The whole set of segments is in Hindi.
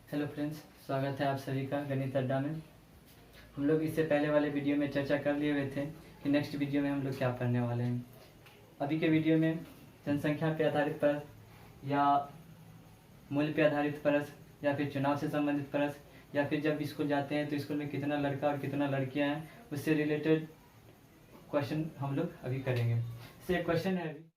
हेलो फ्रेंड्स, स्वागत है आप सभी का गणित अड्डा में। हम लोग इससे पहले वाले वीडियो में चर्चा कर लिए हुए थे कि नेक्स्ट वीडियो में हम लोग क्या पढ़ने वाले हैं। अभी के वीडियो में जनसंख्या पे आधारित प्रश्न या मूल्य पे आधारित प्रश्न या फिर चुनाव से संबंधित प्रश्न या फिर जब स्कूल जाते हैं तो स्कूल में कितना लड़का और कितना लड़कियाँ हैं उससे रिलेटेड क्वेश्चन हम लोग अभी करेंगे। इससे एक क्वेश्चन है अभी,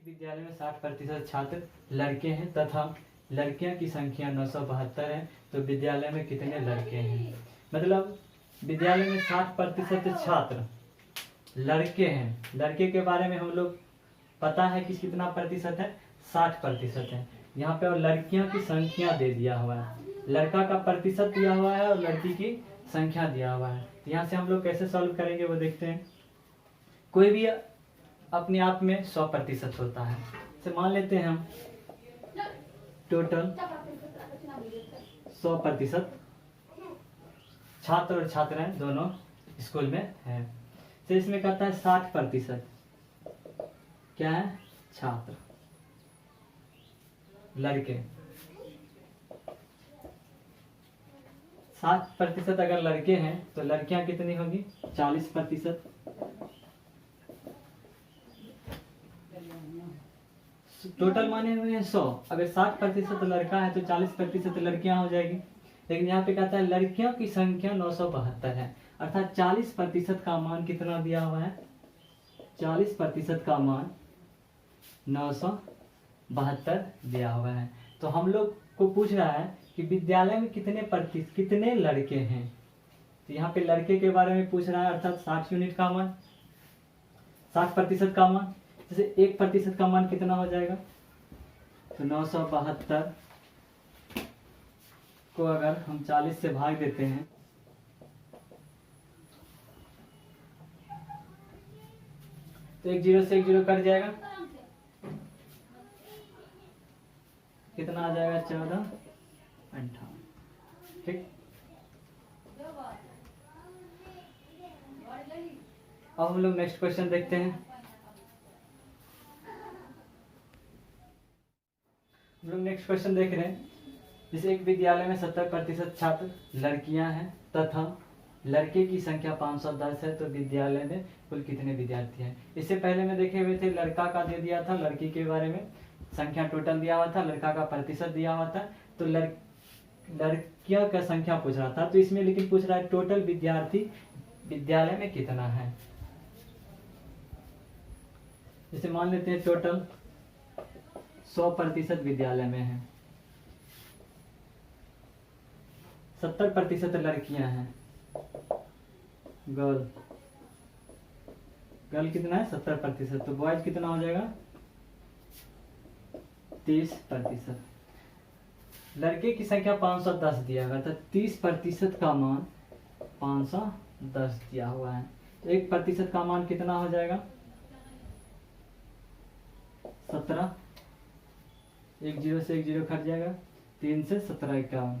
विद्यालय में 60% छात्र लड़के हैं तथा लड़कियों की संख्या 972 है, तो विद्यालय में कितने लड़के हैं। मतलब विद्यालय में 60% छात्र लड़के हैं। लड़के के बारे में हम लोग पता है कि कितना प्रतिशत है, 60% है यहाँ पे, और लड़कियों की संख्या दे दिया हुआ है। लड़का का प्रतिशत दिया हुआ है और लड़की की संख्या दिया हुआ है। यहाँ से हम लोग कैसे सॉल्व करेंगे वो देखते हैं। कोई भी अपने आप में 100% होता है। तो मान लेते हैं हम टोटल 100% छात्र और छात्राएं दोनों स्कूल में हैं। तो इसमें कहता है 60% क्या है, छात्र लड़के। 60% अगर लड़के हैं तो लड़कियां कितनी होगी, 40%। टोटल माने हुए हैं 100। अगर 60% लड़का है तो 40% लड़कियां हो जाएगी। लेकिन यहाँ पे कहता है लड़कियों की संख्या 972 है, अर्थात 40% का मान कितना दिया हुआ है, 40% का मान 972 दिया हुआ है। तो हम लोग को पूछ रहा है कि विद्यालय में कितने लड़के हैं। तो यहाँ पे लड़के के बारे में पूछ रहा है, अर्थात 60 यूनिट का मान, 60% का मान। जैसे 1% का मान कितना हो जाएगा, तो 972 को अगर हम 40 से भाग देते हैं तो एक जीरो से एक जीरो कट जाएगा, कितना आ जाएगा, 1458। ठीक, अब हम लोग नेक्स्ट क्वेश्चन देखते हैं। हम लोग नेक्स्ट क्वेश्चन देख रहे हैं। जैसे एक विद्यालय में 70% छात्र लड़कियां हैं तथा लड़के की संख्या 510 है, तो विद्यालय में कुल कितने विद्यार्थी हैं। इससे पहले में देखे हुए थे लड़का का दे दिया था, लड़की के बारे में संख्या टोटल दिया हुआ था, लड़का का प्रतिशत दिया हुआ था, तो लड़कियों का संख्या पूछ रहा था। तो इसमें लेकिन पूछ रहा है टोटल विद्यार्थी विद्यालय में कितना है। जैसे मान लेते हैं टोटल 100% विद्यालय में है, 70% लड़कियां हैं, गर्ल कितना है, 70%, तो बॉयज कितना हो जाएगा, 30%। लड़के की संख्या 510 दिया गया था, 30% का मान 510 दिया हुआ है, तो 1% का मान कितना हो जाएगा, 17। एक जीरो से एक जीरो कट जाएगा, 3 से 17 51।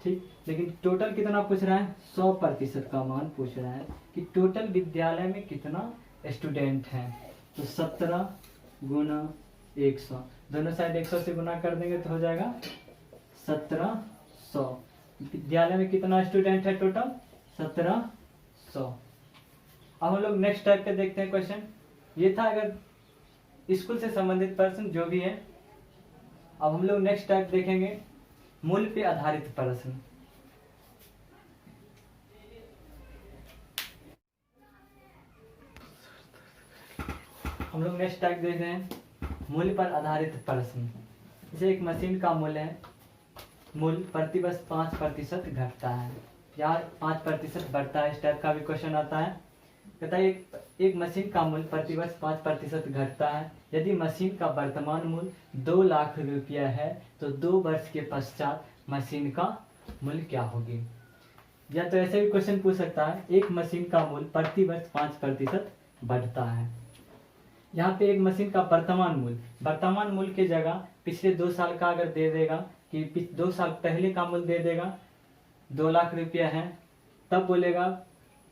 ठीक, लेकिन टोटल कितना पूछ रहा है, 100% का मान पूछ रहा है कि टोटल विद्यालय में कितना स्टूडेंट हैं। तो 17 गुना 100, दोनों साइड 100 से गुना कर देंगे तो हो जाएगा 1700। विद्यालय में कितना स्टूडेंट है, टोटल 1700। अब हम लोग नेक्स्ट टाइप के देखते हैं क्वेश्चन। ये था अगर स्कूल से संबंधित प्रश्न जो भी है। अब हम लोग नेक्स्ट टाइप देखेंगे, मूल्य पे आधारित प्रश्न। हम लोग नेक्स्ट टाइप देख रहे हैं, मूल्य पर आधारित प्रश्न। जैसे एक मशीन का मूल्य है, मूल्य प्रतिवर्ष 5% घटता है या 5% बढ़ता है, इस टाइप का भी क्वेश्चन आता है। कहता है एक मशीन का मूल्य प्रतिवर्ष 5% घटता है। यदि मशीन का वर्तमान मूल्य 2 लाख रुपया है तो 2 वर्ष के पश्चात मशीन का मूल्य क्या होगी। या तो ऐसे भी क्वेश्चन पूछ सकता है, एक मशीन का मूल्य प्रतिवर्ष 5% बढ़ता है। यहाँ पे एक मशीन का वर्तमान मूल्य की जगह पिछले 2 साल का अगर दे देगा कि 2 साल पहले का मूल्य दे देगा, 2 लाख रुपया है, तब बोलेगा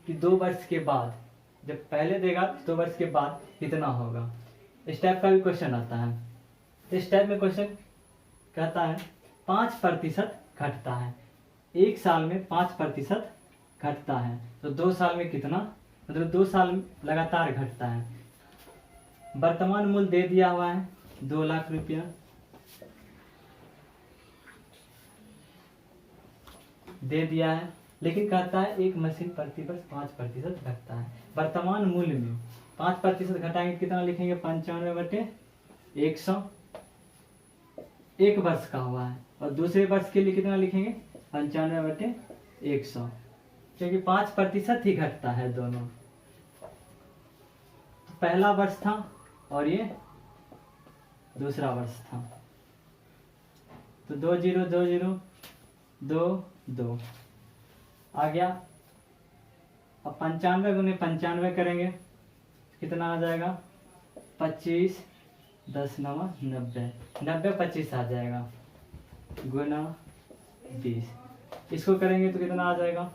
कि 2 वर्ष के बाद, जब पहले देगा तो 2 वर्ष के बाद कितना होगा। इस टाइप का भी क्वेश्चन आता है। तो इस टाइप में क्वेश्चन कहता है 5% घटता है, 1 साल में 5% घटता है, तो 2 साल में कितना, मतलब 2 साल लगातार घटता है। वर्तमान मूल्य दे दिया हुआ है 2 लाख रुपया, दे दिया है, लेकिन कहता है एक मशीन प्रति वर्ष 5% घटता है। वर्तमान मूल्य में 5% घटाएंगे कितना लिखेंगे, 95/100, 1 वर्ष का हुआ है, और दूसरे वर्ष के लिए कितना लिखेंगे, 95/100, क्योंकि 5% ही घटता है दोनों। तो पहला वर्ष था और ये दूसरा वर्ष था, तो 2 0 2 0 2 2 आ गया। अब 95 गुने 95 करेंगे कितना आ जाएगा, 25 10 9 90, 90 25 आ जाएगा, गुना 20। इसको करेंगे तो कितना आ जाएगा,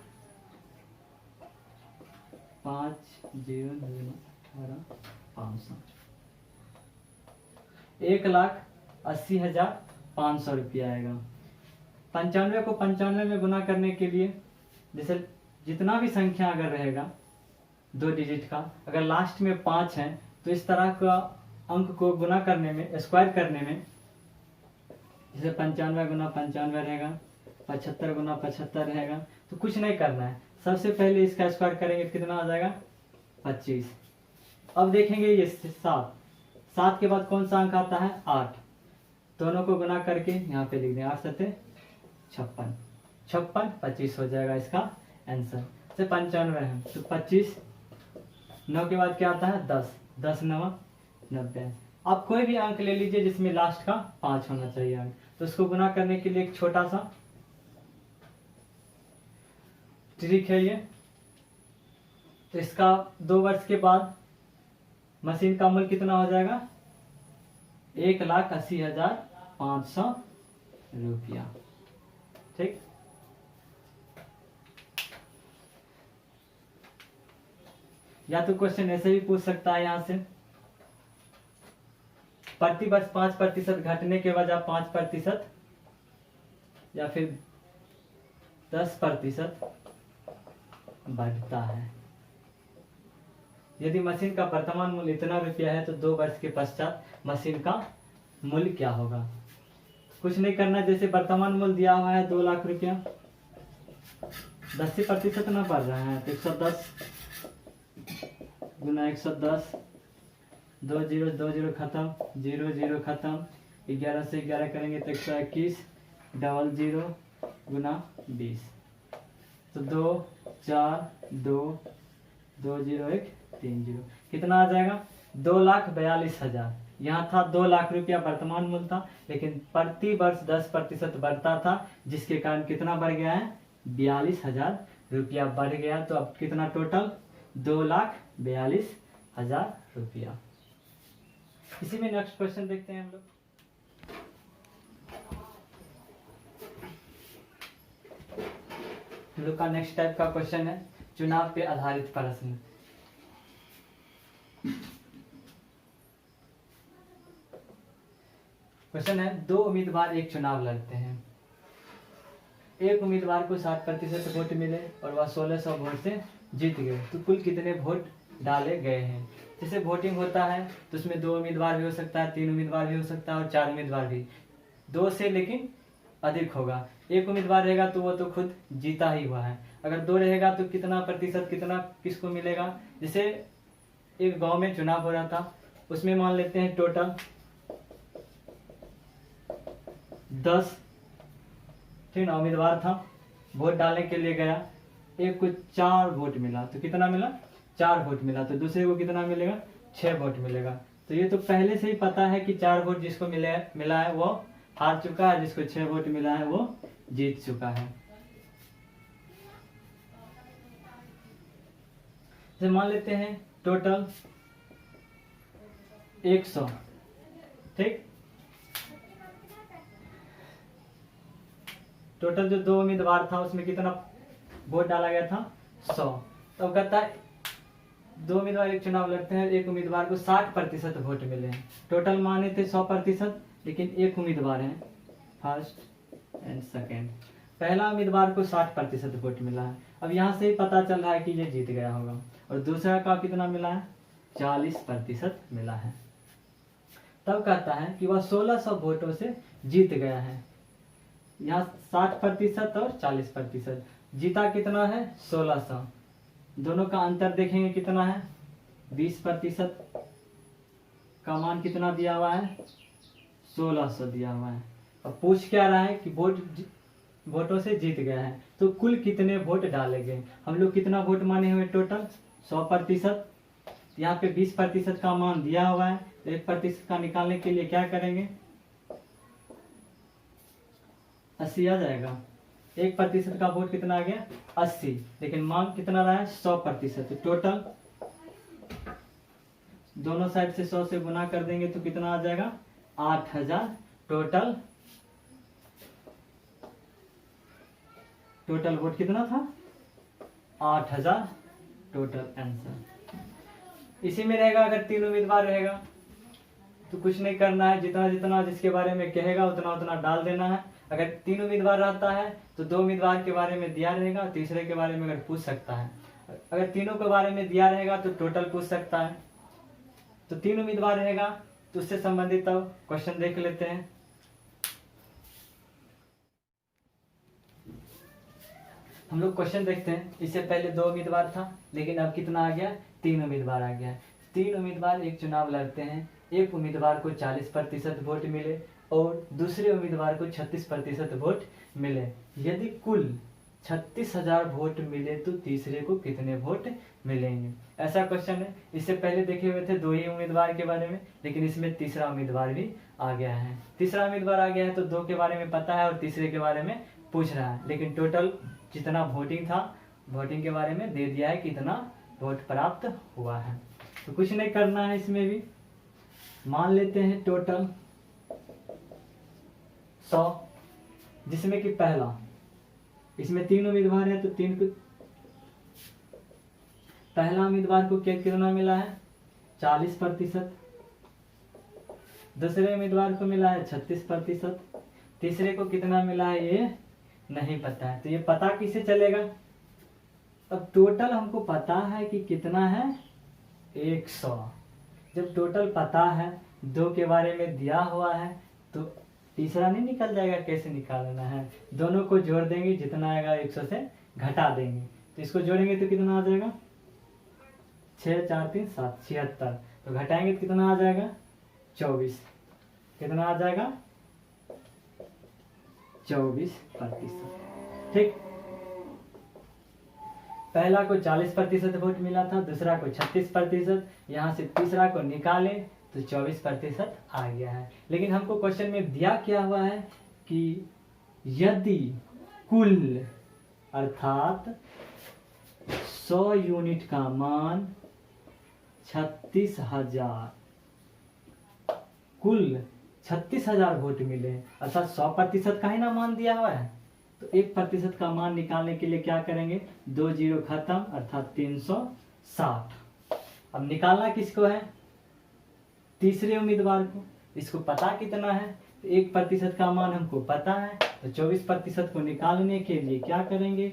5 0 0 18 500, 1,80,500 रुपया आएगा। 95 को 95 में गुना करने के लिए, जैसे जितना भी संख्या अगर रहेगा 2 डिजिट का, अगर लास्ट में 5 है तो इस तरह का अंक को गुना करने में, स्क्वायर करने में, जैसे 95 गुना 95 रहेगा, 75 गुना 75 रहेगा, तो कुछ नहीं करना है, सबसे पहले इसका स्क्वायर करेंगे तो कितना आ जाएगा, 25। अब देखेंगे ये 7 के बाद कौन सा अंक आता है, 8, दोनों को गुना करके यहाँ पे लिख दें, 8 7 56, 56 25 हो जाएगा इसका आंसर। से 95 है तो 25, 9 के बाद क्या आता है, 10, 10 9 90। आप कोई भी अंक ले लीजिए जिसमें लास्ट का 5 होना चाहिए अंक, तो उसको गुना करने के लिए एक छोटा सा ट्रिक है ये। तो इसका 2 वर्ष के बाद मशीन का मूल्य कितना हो जाएगा, 1,80,500 रुपया। ठीक, या तो क्वेश्चन ऐसे भी पूछ सकता है यहाँ से, प्रति वर्ष 5% घटने के वजह 5% या फिर 10% बढ़ता है। यदि मशीन का वर्तमान मूल्य इतना रुपया है तो 2 वर्ष के पश्चात मशीन का मूल्य क्या होगा। कुछ नहीं करना, जैसे वर्तमान मूल्य दिया हुआ है 2 लाख रुपया, 10% ना बढ़ रहा है तो 110 गुना 110, 2 0 2 0 खत्म, 0 0 खत्म, 11 से 11 करेंगे तो 121, 00 गुना 20, तो 2 4 2 2 0 1 3 0, कितना आ जाएगा, 2,42,000। यहाँ था 2 लाख रुपया वर्तमान मूल्य था, लेकिन प्रति वर्ष 10% बढ़ता था, जिसके कारण कितना बढ़ गया है, 42,000 रुपया बढ़ गया। तो अब कितना टोटल, 2,42,000 रुपया। इसी में नेक्स्ट क्वेश्चन देखते हैं हम लोग। हम लोग का नेक्स्ट टाइप का क्वेश्चन है चुनाव पे आधारित प्रश्न। क्वेश्चन है, 2 उम्मीदवार एक चुनाव लड़ते हैं। एक उम्मीदवार को 60% वोट मिले और वह 1600 वोट से जीत गए, तो कुल कितने वोट डाले गए हैं। जैसे वोटिंग होता है तो उसमें 2 उम्मीदवार भी हो सकता है, 3 उम्मीदवार भी हो सकता है और 4 उम्मीदवार भी, 2 से लेकिन अधिक होगा। एक उम्मीदवार रहेगा तो वो तो खुद जीता ही हुआ है। अगर 2 रहेगा तो कितना प्रतिशत कितना किसको मिलेगा। जैसे एक गांव में चुनाव हो रहा था, उसमें मान लेते हैं टोटल 10 ठीक ना उम्मीदवार था, वोट डालने के लिए गया, एक को 4 वोट मिला, तो कितना मिला, 4 वोट मिला, तो दूसरे को कितना मिलेगा, 6 वोट मिलेगा। तो ये तो पहले से ही पता है कि 4 वोट जिसको मिला है वो हार चुका है, जिसको 6 वोट मिला है वो जीत चुका है। तो मान लेते हैं टोटल 100 ठीक, टोटल जो 2 उम्मीदवार था उसमें कितना वोट डाला गया था, 100। तो कहता है 2 उम्मीदवार एक चुनाव लड़ते हैं, एक उम्मीदवार को 60% वोट मिले हैं। टोटल माने थे 100%, लेकिन एक उम्मीदवार है फर्स्ट एंड सेकेंड। पहला उम्मीदवार को 60% वोट मिला है। अब यहाँ से ही पता चल रहा है कि ये जीत गया होगा। और दूसरा का कितना मिला है? 40% मिला है। तब कहता है कि वह 1600 वोटों से जीत गया है। यहाँ 60% और 40%। जीता कितना है? 1600। दोनों का अंतर देखेंगे कितना है? 20% का मान कितना दिया हुआ है? 1600 दिया हुआ है। अब पूछ क्या रहा है कि वोटों से जीत गया है, तो कुल कितने वोट डाले गए। हम लोग कितना वोट माने हुए टोटल? 100%। यहाँ पे 20% का मान दिया हुआ है, तो 1% का निकालने के लिए क्या करेंगे? 80 आ जाएगा। 1% का वोट कितना आ गया? 80। लेकिन मान कितना रहा है? 100%। टोटल दोनों साइड से 100 से गुना कर देंगे तो कितना आ जाएगा? 8000। टोटल वोट कितना था? 8000 टोटल आंसर। इसी में रहेगा। अगर 3 उम्मीदवार रहेगा तो कुछ नहीं करना है, जितना जितना जिसके बारे में कहेगा उतना उतना डाल देना है। अगर 3 उम्मीदवार रहता है तो 2 उम्मीदवार के बारे में दिया रहेगा, तीसरे के बारे में अगर पूछ सकता है। अगर तीनों के बारे में दिया रहेगा तो टोटल पूछ सकता है। तो 3 उम्मीदवार रहेगा तो उससे संबंधित अब क्वेश्चन देख लेते हैं। हम लोग क्वेश्चन देखते हैं। इससे पहले 2 उम्मीदवार था, लेकिन अब कितना आ गया? 3 उम्मीदवार आ गया। 3 उम्मीदवार एक चुनाव लड़ते हैं। एक उम्मीदवार को 40% वोट मिले और दूसरे उम्मीदवार को 36% वोट मिले। यदि कुल 36,000 वोट मिले तो तीसरे को कितने वोट मिलेंगे? ऐसा क्वेश्चन है। इससे पहले देखे हुए थे 2 ही उम्मीदवार के बारे में, लेकिन इसमें तीसरा उम्मीदवार भी आ गया है। तीसरा उम्मीदवार आ गया है तो 2 के बारे में पता है और तीसरे के बारे में पूछ रहा है। लेकिन टोटल जितना वोटिंग था, वोटिंग के बारे में दे दिया है कितना वोट प्राप्त हुआ है। तो कुछ नहीं करना है। इसमें भी मान लेते हैं टोटल 100, जिसमें कि पहला, इसमें 3 उम्मीदवार है तो 3 को, पहला उम्मीदवार को कितना मिला है? 40%। दूसरे उम्मीदवार को मिला है 36%। तीसरे को कितना मिला है ये नहीं पता है। तो ये पता किसे चलेगा? अब टोटल हमको पता है कि कितना है? 100। जब टोटल पता है, 2 के बारे में दिया हुआ है, तो तीसरा नहीं निकल जाएगा। कैसे निकालना है? दोनों को जोड़ देंगे, जितना आएगा 100 से घटा देंगे। तो इसको जोड़ेंगे तो कितना आ जाएगा? 6 4 3 7 76। तो घटाएंगे तो कितना आ जाएगा? 24। कितना आ जाएगा? 24%। ठीक। पहला को 40% वोट मिला था, दूसरा को 36%। यहाँ से तीसरा को निकाले तो 24% आ गया है। लेकिन हमको क्वेश्चन में दिया क्या हुआ है कि यदि कुल अर्थात 100 यूनिट का मान 36,000, कुल 36,000 वोट मिले, अर्थात 100% का ही ना मान दिया हुआ है। तो 1% का मान निकालने के लिए क्या करेंगे? 2 जीरो खत्म, अर्थात 360। अब निकालना किसको है? तीसरे उम्मीदवार को। इसको पता कितना है? तो 1% का मान हमको पता है, तो 24% को निकालने के लिए क्या करेंगे?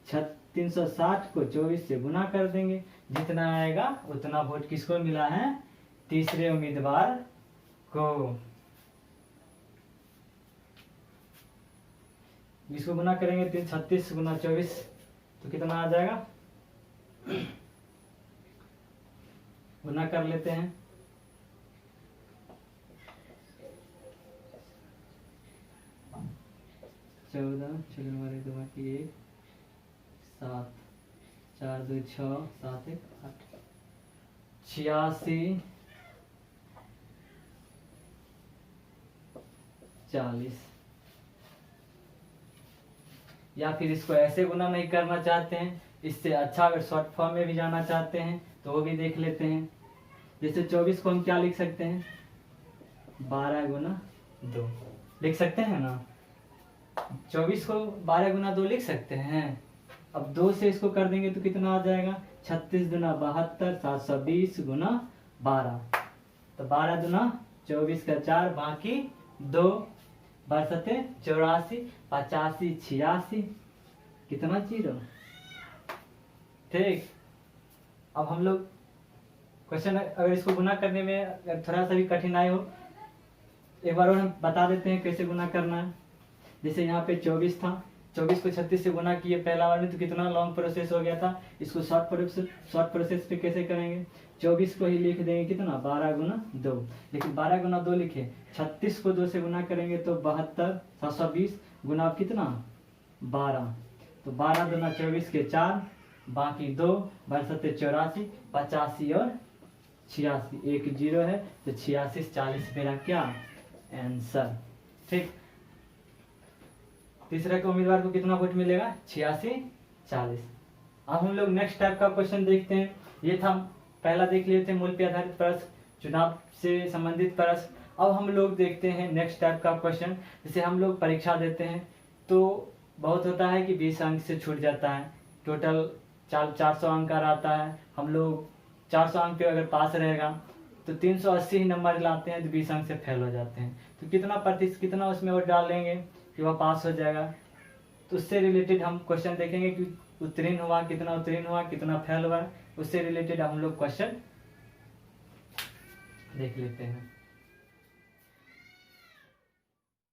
360 को 24 से गुना कर देंगे। जितना आएगा उतना वोट किसको मिला है? तीसरे उम्मीदवार को। इसको गुना करेंगे 36 गुना 24 तो कितना आ जाएगा? गुना कर लेते हैं। 14 चलो हमारे 2 1 7 4 2 6 7 1 8 86 40। या फिर इसको ऐसे गुना नहीं करना चाहते हैं, इससे अच्छा अगर शॉर्ट फॉर्म में भी जाना चाहते हैं तो वो भी देख लेते हैं। जैसे 24 को हम क्या लिख सकते हैं? 12 गुना 2 लिख सकते हैं ना। 24 को 12 गुना 2 लिख सकते हैं। अब 2 से इसको कर देंगे तो कितना आ जाएगा, 36 दूना 72, 720 गुना 12, तो 12 दूना 24 का 4, बाकी 2, 12 84, 85 86, कितना 0। ठीक, अब हम लोग क्वेश्चन अगर इसको गुना करने में अगर थोड़ा सा भी कठिनाई हो, एक बार और हम बता देते हैं कैसे गुना करना है। जैसे यहाँ पे 24 था, 24 को 36 से गुना किए पहला बार में, तो कितना लॉन्ग प्रोसेस हो गया था। इसको शॉर्ट प्रोसेस पे कैसे करेंगे, 24 को ही लिख देंगे कितना 12 गुना 2, लेकिन 12 गुना 2 लिखे, 36 को 2 से गुना करेंगे तो 72, 720 गुना कितना 12, तो 12 दूना 24 के 4, बाकी 2, 12 84, 85 और 86, एक 0 है तो 86 40 मेरा क्या आंसर। ठीक, तीसरे के उम्मीदवार को कितना वोट मिलेगा, 86 40। अब हम लोग नेक्स्ट टाइप का क्वेश्चन देखते हैं। ये था पहला, देख लिए थे मूल पे आधारित प्रश्न, चुनाव से संबंधित प्रश्न। अब हम लोग देखते हैं नेक्स्ट टाइप का क्वेश्चन। जैसे हम लोग परीक्षा देते हैं तो बहुत होता है कि 20 अंक से छूट जाता है, टोटल 400 अंक का रहता है। हम लोग 400 अंक पे अगर पास रहेगा तो 380 ही नंबर लाते हैं, तो 20 अंक से फेल हो जाते हैं। तो कितना उसमें वो डालेंगे कि वह पास हो जाएगा। तो उससे रिलेटेड हम क्वेश्चन देखेंगे कि उत्तीर्ण हुआ, कितना फेल हुआ, उससे रिलेटेड हम लोग क्वेश्चन देख लेते हैं।